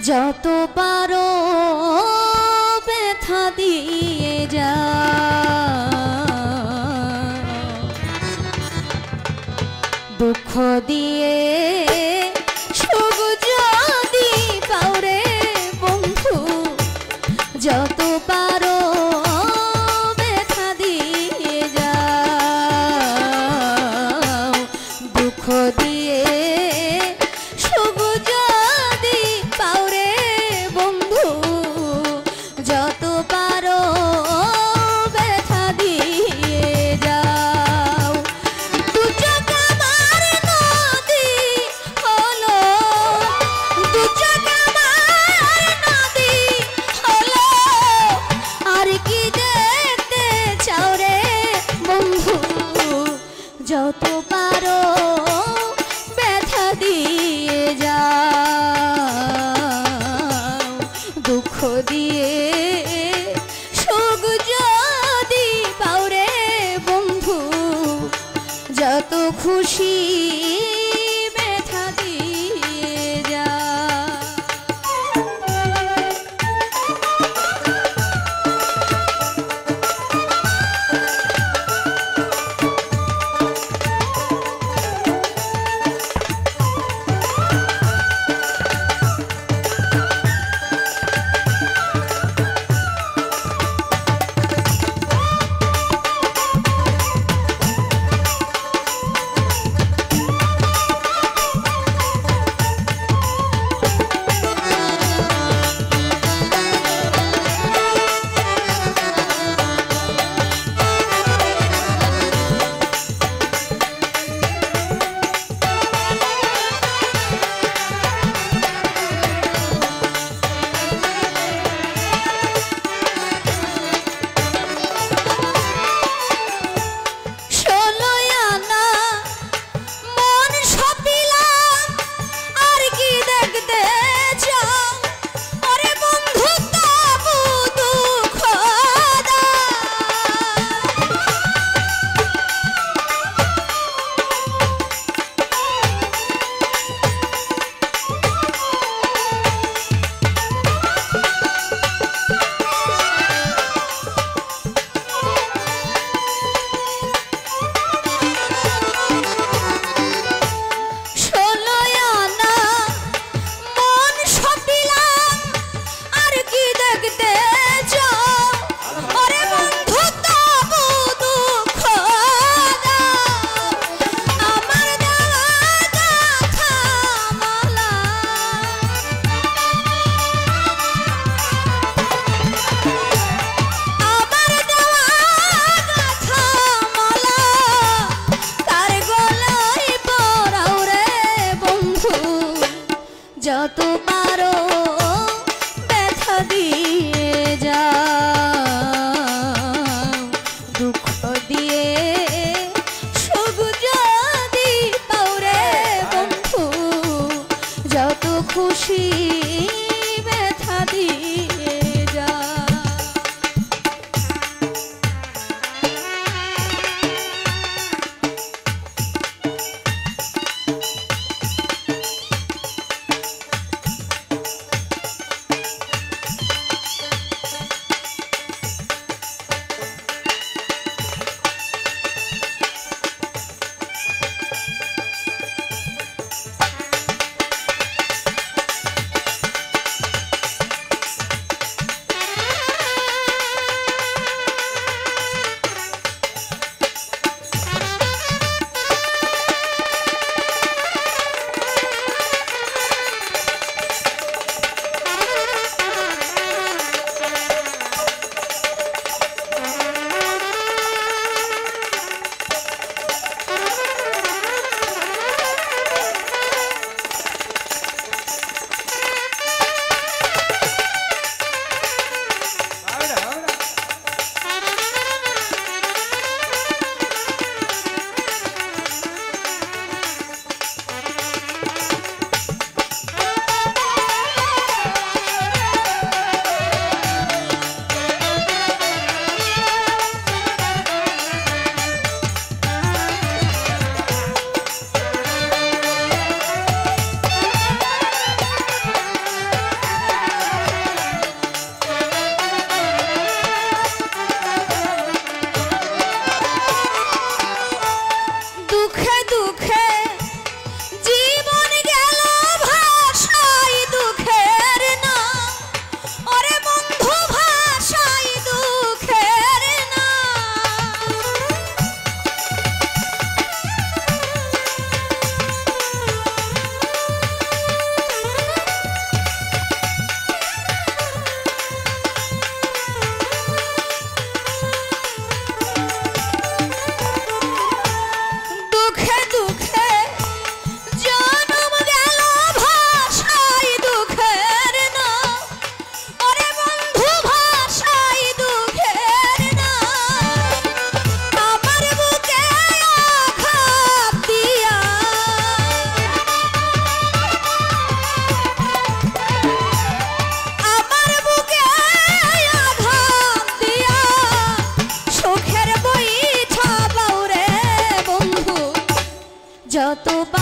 যত পারো ব্যথা দিয়ে যা, দুঃখ দিয়ে সুখ যদি পাও রে বন্ধু, যত পারো ব্যথা দিয়ে যাও, দুঃখ দিয়ে সুখ যদি পাও রে বন্ধু, যত পারো ব্যথা দিয়ে যাও। দু চোখ আমার নদী হলো, দু চোখ আমার নদী হলো, আর কি দেখতে চাও রে বন্ধু, যত পারো ব্যথা দিয়ে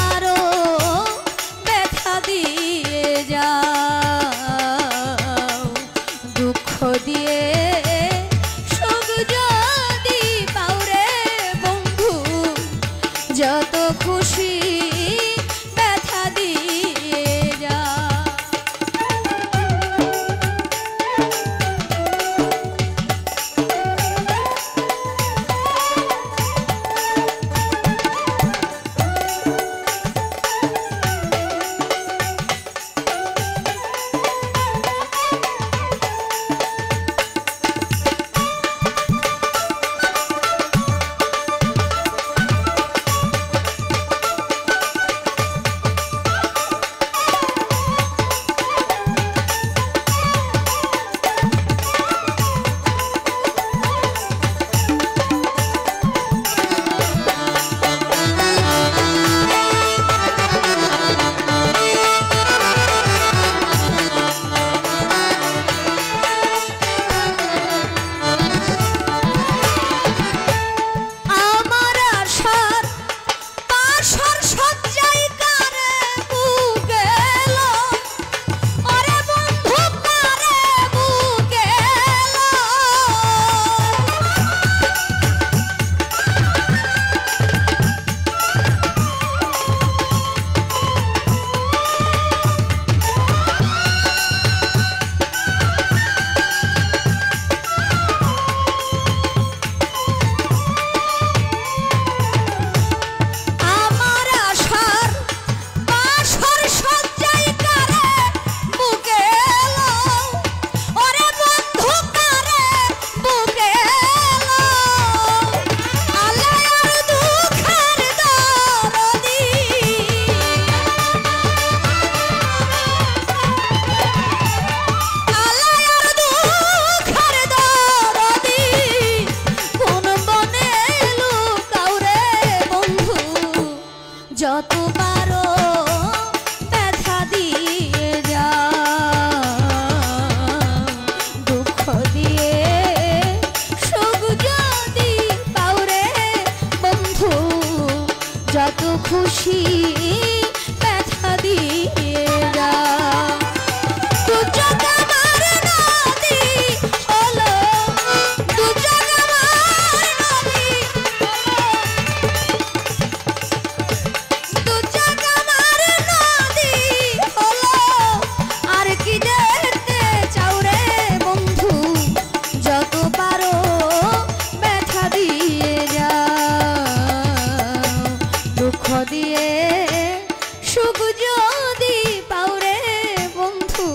পারো ব্যথা দিয়ে যাও, দুঃখ দিয়ে সুখ যদি পাও রে বন্ধু, যত খুশি ব্যথা দিয়ে যাও। যত পারো ব্যথা দিয়ে যাও, দুঃখ দিয়ে সুখ যদি পাও রে বন্ধু, যত খুশি ব্যথা দিয়ে যাও। দুর্যোগ আমার নদী হলো, দুর্যোগ আমার নদী দিয়ে সুখ যদি পাও রে বন্ধু,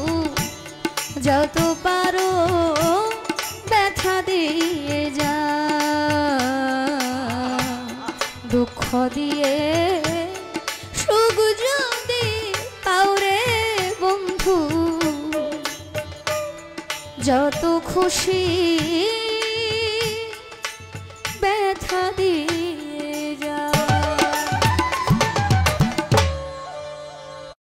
যত পারো ব্যথা দিয়ে যাও, দুঃখ দিয়ে সুখ যদি পাও রে বন্ধু, যত খুশি